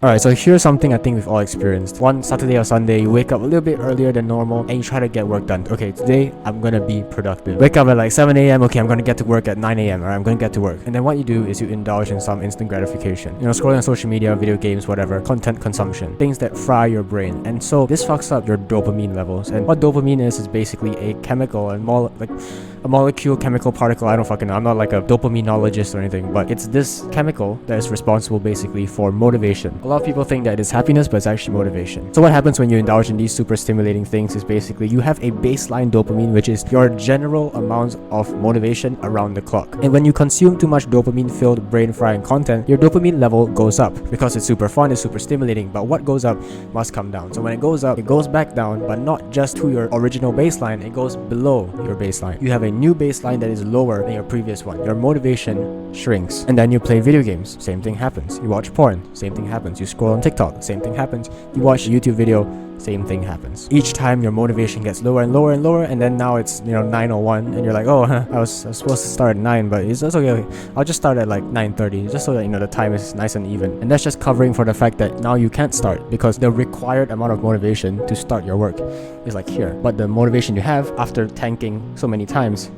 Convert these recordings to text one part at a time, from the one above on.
Alright, so here's something I think we've all experienced. One Saturday or Sunday, you wake up a little bit earlier than normal and you try to get work done. Okay, today I'm gonna be productive. Wake up at like 7 a.m. Okay, I'm gonna get to work at 9 a.m. Or I'm gonna get to work. And then what you do is you indulge in some instant gratification. You know, scrolling on social media, video games, whatever, content consumption, things that fry your brain. And so this fucks up your dopamine levels. And what dopamine is basically a chemical and more like a molecule, chemical particle. I don't fucking know. I'm not like a dopaminologist or anything, but it's this chemical that is responsible basically for motivation. A lot of people think that it's happiness, but it's actually motivation. So what happens when you indulge in these super stimulating things is basically you have a baseline dopamine, which is your general amount of motivation around the clock. And when you consume too much dopamine-filled brain-frying content, your dopamine level goes up because it's super fun, it's super stimulating, but what goes up must come down. So when it goes up, it goes back down, but not just to your original baseline, it goes below your baseline. You have a new baseline that is lower than your previous one. Your motivation shrinks. And then you play video games, same thing happens. You watch porn, same thing happens. You scroll on TikTok, same thing happens. You watch a YouTube video, same thing happens. Each time your motivation gets lower and lower and lower, and then now it's 9:01 and you're like, oh, I was supposed to start at 9, but it's okay. I'll just start at like 9:30 just so that the time is nice and even. And that's just covering for the fact that now you can't start because the required amount of motivation to start your work is like here. But the motivation you have after tanking so many times,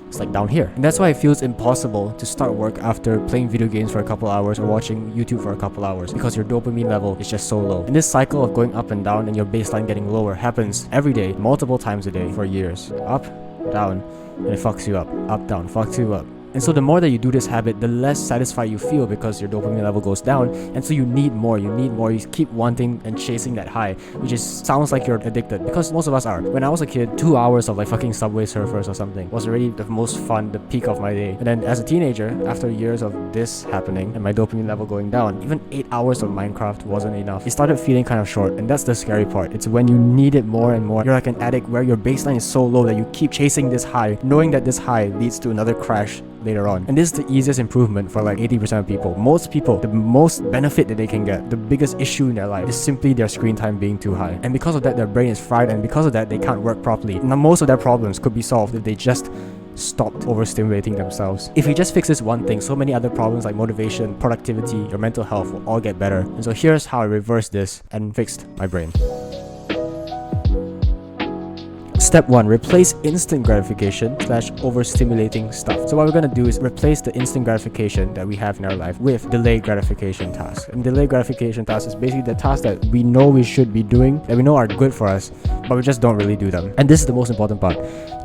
it's like down here. And that's why it feels impossible to start work after playing video games for a couple hours or watching YouTube for a couple hours because your dopamine level is just so low. And this cycle of going up and down and your baseline getting lower happens every day, multiple times a day for years. Up, down, and it fucks you up. Up, down, fucks you up. And so the more that you do this habit, the less satisfied you feel because your dopamine level goes down. And so you need more, you keep wanting and chasing that high, which sounds like you're addicted because most of us are. When I was a kid, 2 hours of like fucking Subway Surfers or something was already the most fun, the peak of my day. And then as a teenager, after years of this happening and my dopamine level going down, even 8 hours of Minecraft wasn't enough. It started feeling kind of short, and that's the scary part. It's when you need it more and more. You're like an addict where your baseline is so low that you keep chasing this high, knowing that this high leads to another crash later on. And this is the easiest improvement for like 80% of people. Most people, the most benefit that they can get, the biggest issue in their life is simply their screen time being too high. And because of that, their brain is fried, and because of that, they can't work properly. Now, most of their problems could be solved if they just stopped overstimulating themselves. If you just fix this one thing, so many other problems like motivation, productivity, your mental health will all get better. And so here's how I reversed this and fixed my brain. Step 1, replace instant gratification / overstimulating stuff. So what we're going to do is replace the instant gratification that we have in our life with delayed gratification tasks. And delayed gratification tasks is basically the tasks that we know we should be doing, that we know are good for us, but we just don't really do them. And this is the most important part.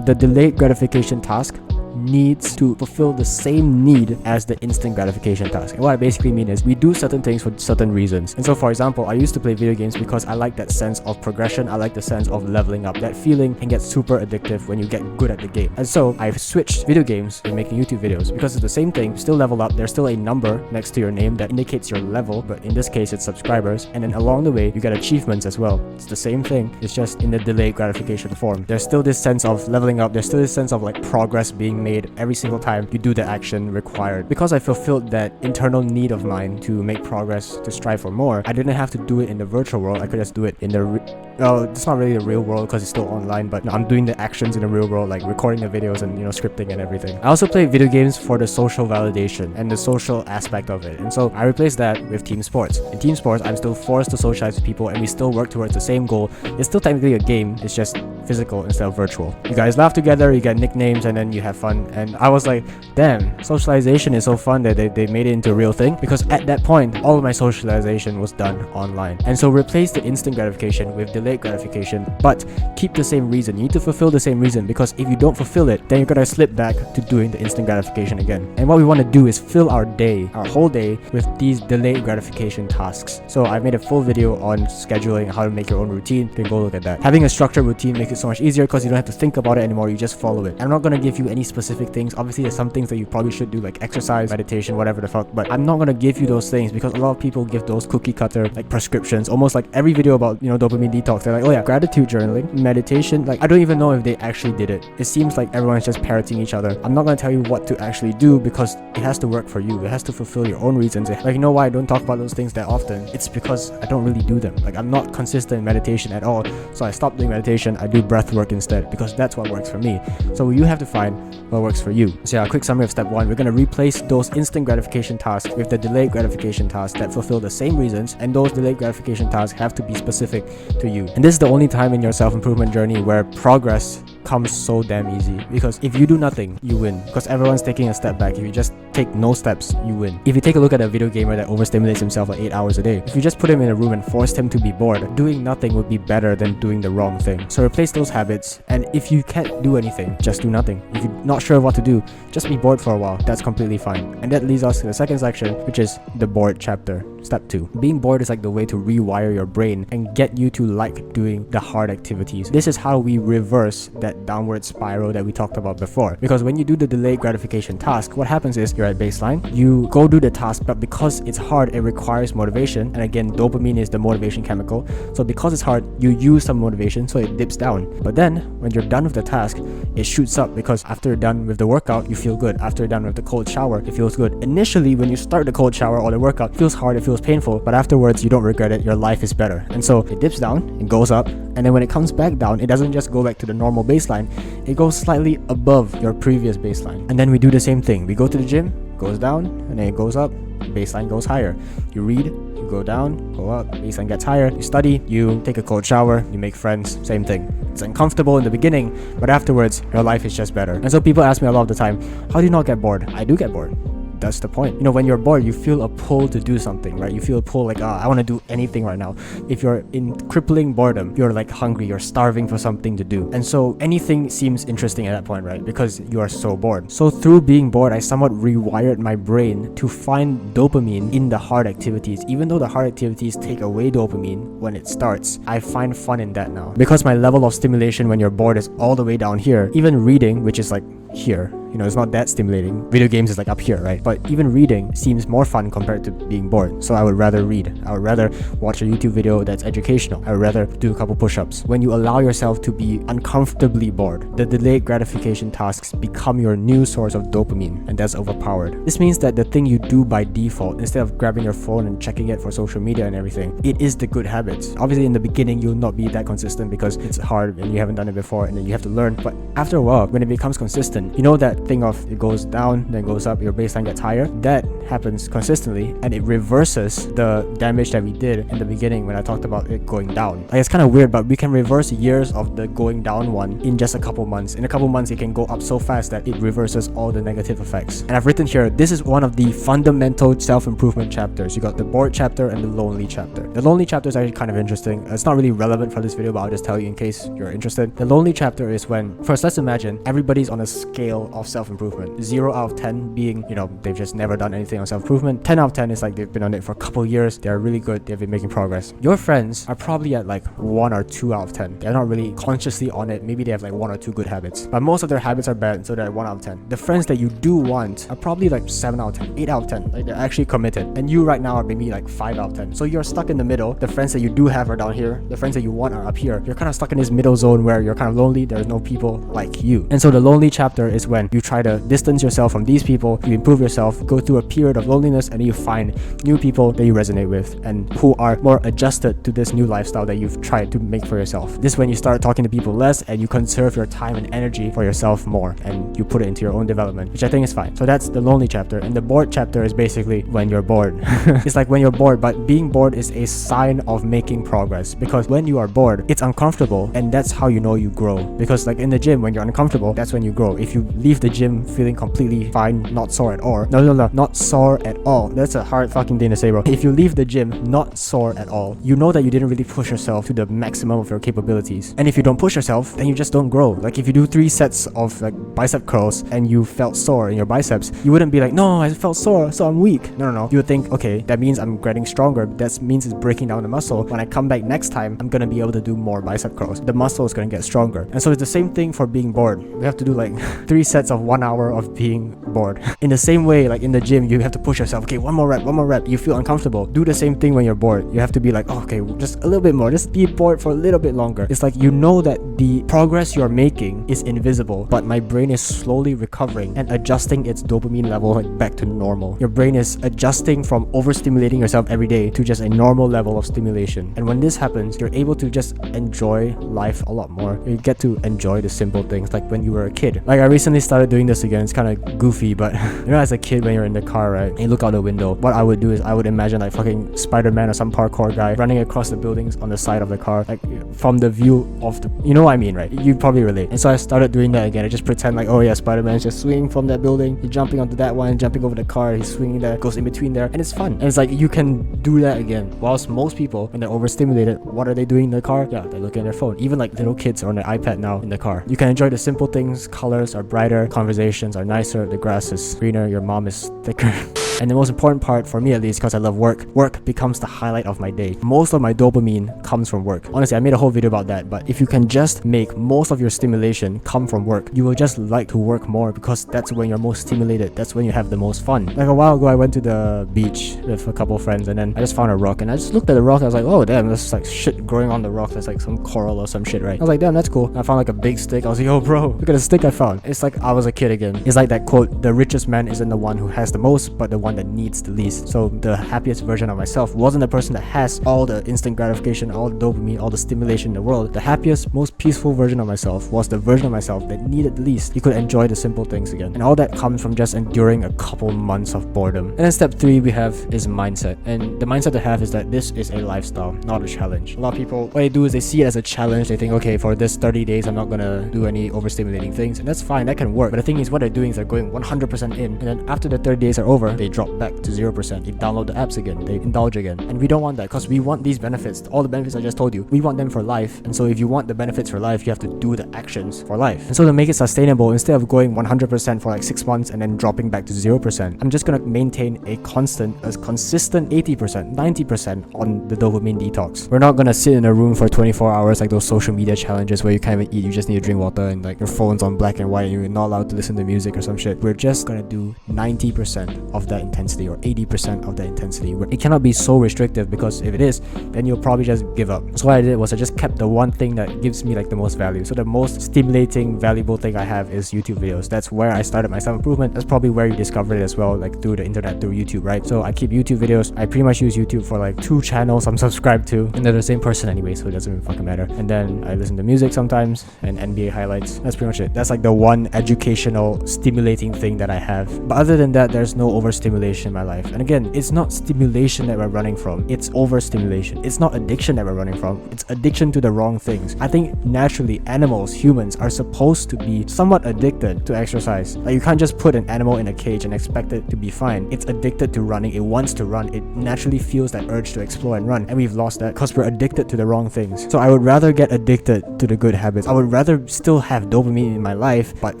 The delayed gratification task needs to fulfill the same need as the instant gratification task. And what I basically mean is we do certain things for certain reasons. And so for example, I used to play video games because I like that sense of progression. I like the sense of leveling up. That feeling can get super addictive when you get good at the game. And so I've switched video games to making YouTube videos because it's the same thing. You still level up. There's still a number next to your name that indicates your level, but in this case it's subscribers. And then along the way you get achievements as well. It's the same thing. It's just in the delayed gratification form. There's still this sense of leveling up. There's still this sense of like progress being made every single time you do the action required. Because I fulfilled that internal need of mine to make progress, to strive for more, I didn't have to do it in the virtual world. I could just do it in the well, it's not really the real world because it's still online, but I'm doing the actions in the real world, like recording the videos and scripting and everything. I also play video games for the social validation and the social aspect of it, and so I replaced that with team sports. In team sports, I'm still forced to socialize with people and we still work towards the same goal. It's still technically a game, it's just physical instead of virtual. You guys laugh together, you get nicknames, and then you have fun. And I was like, damn, socialization is so fun that they made it into a real thing, because at that point all of my socialization was done online. And so replace the instant gratification with delayed gratification, but keep the same reason. You need to fulfill the same reason, because if you don't fulfill it, then you're gonna slip back to doing the instant gratification again. And what we want to do is fill our day, our whole day, with these delayed gratification tasks. So I made a full video on scheduling, how to make your own routine. You can go look at that. Having a structured routine makes it so much easier because you don't have to think about it anymore, you just follow it. I'm not gonna give you any specific things. Obviously there's some things that you probably should do, like exercise, meditation, whatever the fuck, but I'm not gonna give you those things because a lot of people give those cookie cutter like prescriptions. Almost like every video about dopamine detox, they're like, oh yeah, gratitude journaling, meditation. Like I don't even know if they actually did it. It seems like everyone's just parroting each other. I'm not gonna tell you what to actually do because it has to work for you. It has to fulfill your own reasons. Like, you know why I don't talk about those things that often? It's because I don't really do them. Like I'm not consistent in meditation at all. So I stopped doing meditation. I do breath work instead, because that's what works for me. So you have to find what works for you. So yeah, a quick summary of step 1. We're going to replace those instant gratification tasks with the delayed gratification tasks that fulfill the same reasons, and those delayed gratification tasks have to be specific to you. And this is the only time in your self-improvement journey where progress comes so damn easy, because if you do nothing, you win, because everyone's taking a step back. If you just take no steps, you win. If you take a look at a video gamer that overstimulates himself for 8 hours a day, if you just put him in a room and forced him to be bored, doing nothing would be better than doing the wrong thing. So replace those habits, and if you can't do anything, just do nothing. If you're not sure what to do, just be bored for a while. That's completely fine. And that leads us to the second section, which is the bored chapter. Step 2. Being bored is like the way to rewire your brain and get you to like doing the hard activities. This is how we reverse that downward spiral that we talked about before. Because when you do the delayed gratification task, what happens is you're at baseline, you go do the task, but because it's hard, it requires motivation. And again, dopamine is the motivation chemical. So because it's hard, you use some motivation, so it dips down. But then when you're done with the task, it shoots up, because after you're done with the workout, you feel good. After you're done with the cold shower, it feels good. Initially, when you start the cold shower or the workout, it feels hard, it feels painful, but afterwards you don't regret it. Your life is better. And so it dips down, it goes up, and then when it comes back down, it doesn't just go back to the normal baseline, it goes slightly above your previous baseline. And then we do the same thing. We go to the gym, goes down, and then it goes up, baseline goes higher. You read, you go down, go up, baseline gets higher. You study, you take a cold shower, you make friends, same thing. It's uncomfortable in the beginning, but afterwards your life is just better. And so people ask me a lot of the time, how do you not get bored? I do get bored. That's the point. You know, when you're bored, you feel a pull to do something, right? You feel a pull like, I want to do anything right now. If you're in crippling boredom, you're like hungry, you're starving for something to do. And so anything seems interesting at that point, right? Because you are so bored. So through being bored, I somewhat rewired my brain to find dopamine in the hard activities. Even though the hard activities take away dopamine when it starts, I find fun in that now. Because my level of stimulation when you're bored is all the way down here. Even reading, which is like here, you know, it's not that stimulating. Video games is like up here, right? But even reading seems more fun compared to being bored. So I would rather read. I would rather watch a YouTube video that's educational. I would rather do a couple push-ups. When you allow yourself to be uncomfortably bored, the delayed gratification tasks become your new source of dopamine, and that's overpowered. This means that the thing you do by default, instead of grabbing your phone and checking it for social media and everything, it is the good habits. Obviously in the beginning you'll not be that consistent because it's hard and you haven't done it before, and then you have to learn. But after a while, when it becomes consistent, you know that thing of it goes down, then goes up, your baseline gets higher. That happens consistently, and it reverses the damage that we did in the beginning when I talked about it going down. Like, it's kind of weird, but we can reverse years of the going down one in just a couple months. In a couple months, it can go up so fast that it reverses all the negative effects. And I've written here, this is one of the fundamental self-improvement chapters. You got the bored chapter and the lonely chapter. The lonely chapter is actually kind of interesting. It's not really relevant for this video, but I'll just tell you in case you're interested. The lonely chapter is when, first, let's imagine everybody's on a scale of self-improvement. 0 out of 10 being, you know, they've just never done anything on self-improvement. 10 out of 10 is like they've been on it for a couple years, they're really good, they've been making progress. Your friends are probably at like 1 or 2 out of 10. They're not really consciously on it. Maybe they have like 1 or 2 good habits, but most of their habits are bad, so they're at 1 out of 10. The friends that you do want are probably like 7 out of 10, 8 out of 10. Like, they're actually committed, and you right now are maybe like 5 out of 10. So you're stuck in the middle. The friends that you do have are down here, the friends that you want are up here. You're kind of stuck in this middle zone where you're kind of lonely. There's no people like you. And so the lonely chapter is when you try to distance yourself from these people, you improve yourself, go through a period of loneliness, and then you find new people that you resonate with and who are more adjusted to this new lifestyle that you've tried to make for yourself. This is when you start talking to people less and you conserve your time and energy for yourself more, and you put it into your own development, which I think is fine. So that's the lonely chapter. And the bored chapter is basically when you're bored. It's like when you're bored, but being bored is a sign of making progress, because when you are bored, it's uncomfortable, and that's how you know you grow. Because like in the gym, when you're uncomfortable, that's when you grow. If you leave the gym feeling completely fine, not sore at all. No, not sore at all. That's a hard fucking thing to say, bro. If you leave the gym not sore at all, you know that you didn't really push yourself to the maximum of your capabilities. And if you don't push yourself, then you just don't grow. Like if you do 3 sets of like bicep curls and you felt sore in your biceps, you wouldn't be like, no, I felt sore, so I'm weak. No. You would think, okay, that means I'm getting stronger. That means it's breaking down the muscle. When I come back next time, I'm gonna be able to do more bicep curls. The muscle is gonna get stronger. And so it's the same thing for being bored. We have to do like 3 sets of 1 hour of being bored. In the same way, like in the gym, you have to push yourself. Okay, one more rep. You feel uncomfortable. Do the same thing when you're bored. You have to be like, oh, okay, just a little bit more. Just be bored for a little bit longer. It's like you know that the progress you're making is invisible, but my brain is slowly recovering and adjusting its dopamine level like back to normal. Your brain is adjusting from overstimulating yourself every day to just a normal level of stimulation. And when this happens, you're able to just enjoy life a lot more. You get to enjoy the simple things like when you were a kid. Like I recently started doing this again. It's kind of goofy, but you know, as a kid when you're in the car, right, and you look out the window, what I would do is I would imagine like fucking Spider-Man or some parkour guy running across the buildings on the side of the car, like from the view of the, you know what I mean, right? You probably relate. And so I started doing that again. I just pretend like, oh yeah, Spider-Man's just swinging from that building, he's jumping onto that one, jumping over the car, he's swinging there, goes in between there, and it's fun. And it's like you can do that again. Whilst most people, when they're overstimulated, what are they doing in the car? Yeah, they're looking at their phone. Even like little kids are on their iPad now in the car. You can enjoy the simple things. Colors are brighter, conversations are nicer, the grass is greener, your mom is thicker. And the most important part for me, at least, because I love work becomes the highlight of my day. Most of my dopamine comes from work. Honestly, I made a whole video about that, but if you can just make most of your stimulation come from work, you will just like to work more because that's when you're most stimulated. That's when you have the most fun. Like a while ago, I went to the beach with a couple of friends, and then I just found a rock, and I just looked at the rock, and I was like, oh damn, there's like shit growing on the rock. There's like some coral or some shit, right? I was like, damn, that's cool. And I found like a big stick. I was like, yo bro, look at the stick I found. It's like I was a kid again. It's like that quote, the richest man isn't the one who has the most, but the one that needs the least. So the happiest version of myself wasn't the person that has all the instant gratification, all the dopamine, all the stimulation in the world. The happiest, most peaceful version of myself was the version of myself that needed the least. You could enjoy the simple things again. And all that comes from just enduring a couple months of boredom. And then step 3 we have is mindset. And the mindset to have is that this is a lifestyle, not a challenge. A lot of people, what they do is they see it as a challenge. They think, okay, for this 30 days, I'm not gonna do any overstimulating things. And that's fine, that can work. But the thing is, what they're doing is they're going 100% in. And then after the 30 days are over, they drop back to 0%. They download the apps again, they indulge again. And we don't want that because we want these benefits, all the benefits I just told you, we want them for life. And so if you want the benefits for life, you have to do the actions for life. And so to make it sustainable, instead of going 100% for like 6 months and then dropping back to 0%, I'm just gonna maintain a consistent 80%, 90% on the dopamine detox. We're not gonna sit in a room for 24 hours like those social media challenges where you can't even eat, you just need to drink water and like your phone's on black and white and you're not allowed to listen to music or some shit. We're just gonna do 90% of that intensity or 80% of that intensity. It cannot be so restrictive because if it is, then you'll probably just give up. So what I did was I just kept the one thing that gives me like the most value. So the most stimulating, valuable thing I have is YouTube videos. That's where I started my self-improvement. That's probably where you discovered it as well, like through the internet, through YouTube, right? So I keep YouTube videos. I pretty much use YouTube for like 2 channels I'm subscribed to, and they're the same person anyway, so it doesn't even fucking matter. And then I listen to music sometimes and NBA highlights. That's pretty much it. That's like the one educational, stimulating thing that I have. But other than that, there's no overstimulation in my life. And again, it's not stimulation that we're running from, it's overstimulation. It's not addiction that we're running from, it's addiction to the wrong things. I think naturally animals, humans are supposed to be somewhat addicted to exercise. Like you can't just put an animal in a cage and expect it to be fine. It's addicted to running, it wants to run, it naturally feels that urge to explore and run, and we've lost that because we're addicted to the wrong things. So I would rather get addicted to the good habits. I would rather still have dopamine in my life, but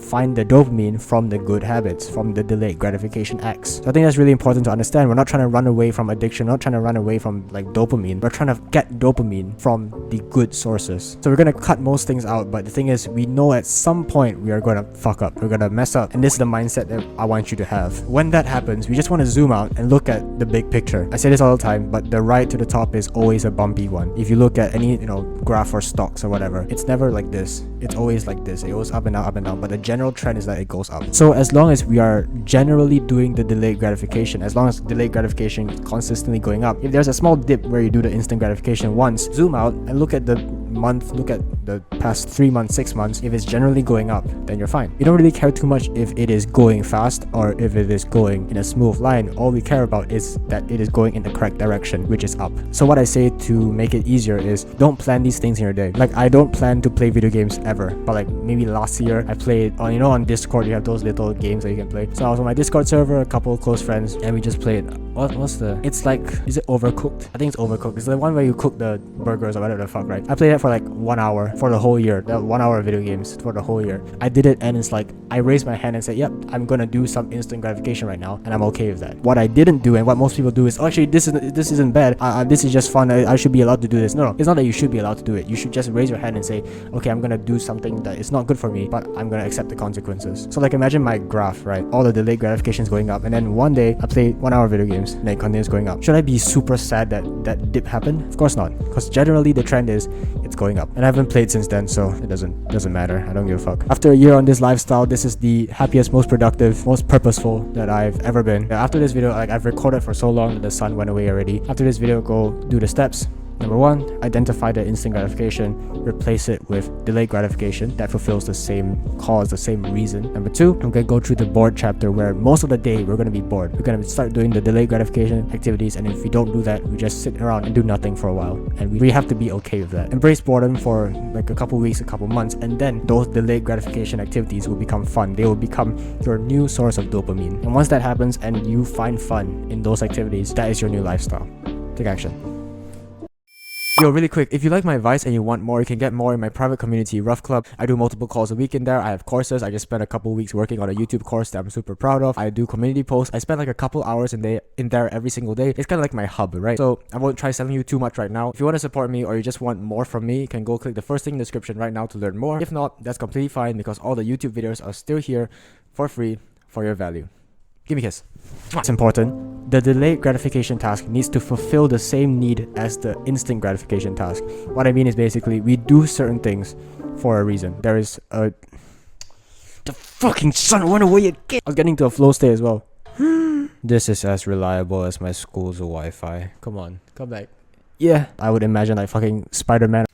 find the dopamine from the good habits, from the delayed gratification acts. So I think that's really important to understand. We're not trying to run away from addiction, we're not trying to run away from like dopamine. We're trying to get dopamine from the good sources. So we're gonna cut most things out, but the thing is, we know at some point we are gonna fuck up, we're gonna mess up, and this is the mindset that I want you to have. When that happens, we just want to zoom out and look at the big picture. I say this all the time, but the ride to the top is always a bumpy one. If you look at any, graph or stocks or whatever, it's never like this. It's always like this. It goes up and down, but the general trend is that it goes up. So as long as we are generally doing the delayed gratification, as long as delayed gratification is consistently going up, if there's a small dip where you do the instant gratification once, zoom out and look at the month, look at the past 3 months, 6 months. If it's generally going up, then you're fine. You don't really care too much if it is going fast or if it is going in a smooth line. All we care about is that it is going in the correct direction, which is up. So what I say to make it easier is don't plan these things in your day. Like I don't plan to play video games ever, but like maybe last year I played on, on Discord you have those little games that you can play. So I was on my Discord server, a couple of close friends, and we just played What's the? It's like, is it Overcooked? I think it's Overcooked. It's the one where you cook the burgers or whatever the fuck, right? I played it for like 1 hour for the whole year. That 1 hour video games for the whole year. I did it, and it's like I raised my hand and said, "Yep, I'm gonna do some instant gratification right now, and I'm okay with that." What I didn't do, and what most people do, is, oh, actually this isn't bad. This is just fun. I should be allowed to do this. No, it's not that you should be allowed to do it. You should just raise your hand and say, "Okay, I'm gonna do something that is not good for me, but I'm gonna accept the consequences." So like imagine my graph, right? All the delayed gratifications going up, and then one day I play 1 hour video games, and it continues going up. Should I be super sad that that dip happened? Of course not, because generally the trend is it's going up, and I haven't played since then, so it doesn't matter. I don't give a fuck. After a year on this lifestyle, this is the happiest, most productive, most purposeful that I've ever been. After this video, like I've recorded for so long that the sun went away already. After this video, go do the steps. Number 1, identify the instant gratification, replace it with delayed gratification that fulfills the same cause, the same reason. Number 2, I'm gonna go through the bored chapter where most of the day we're gonna be bored. We're gonna start doing the delayed gratification activities, and if we don't do that, we just sit around and do nothing for a while. And we have to be okay with that. Embrace boredom for like a couple weeks, a couple months, and then those delayed gratification activities will become fun. They will become your new source of dopamine. And once that happens and you find fun in those activities, that is your new lifestyle. Take action. Yo, really quick, if you like my advice and you want more, you can get more in my private community, Ruff Club. I do multiple calls a week in there. I have courses. I just spent a couple weeks working on a YouTube course that I'm super proud of. I do community posts. I spend like a couple hours in there every single day. It's kind of like my hub, right? So I won't try selling you too much right now. If you want to support me or you just want more from me, you can go click the first thing in the description right now to learn more. If not, that's completely fine because all the YouTube videos are still here for free for your value. Give me a kiss. It's important. The delayed gratification task needs to fulfill the same need as the instant gratification task. What I mean is basically we do certain things for a reason. There is a... The fucking sun went away again! I was getting to a flow state as well. This is as reliable as my school's Wi-Fi. Come on, come back. Yeah, I would imagine like fucking Spider-Man.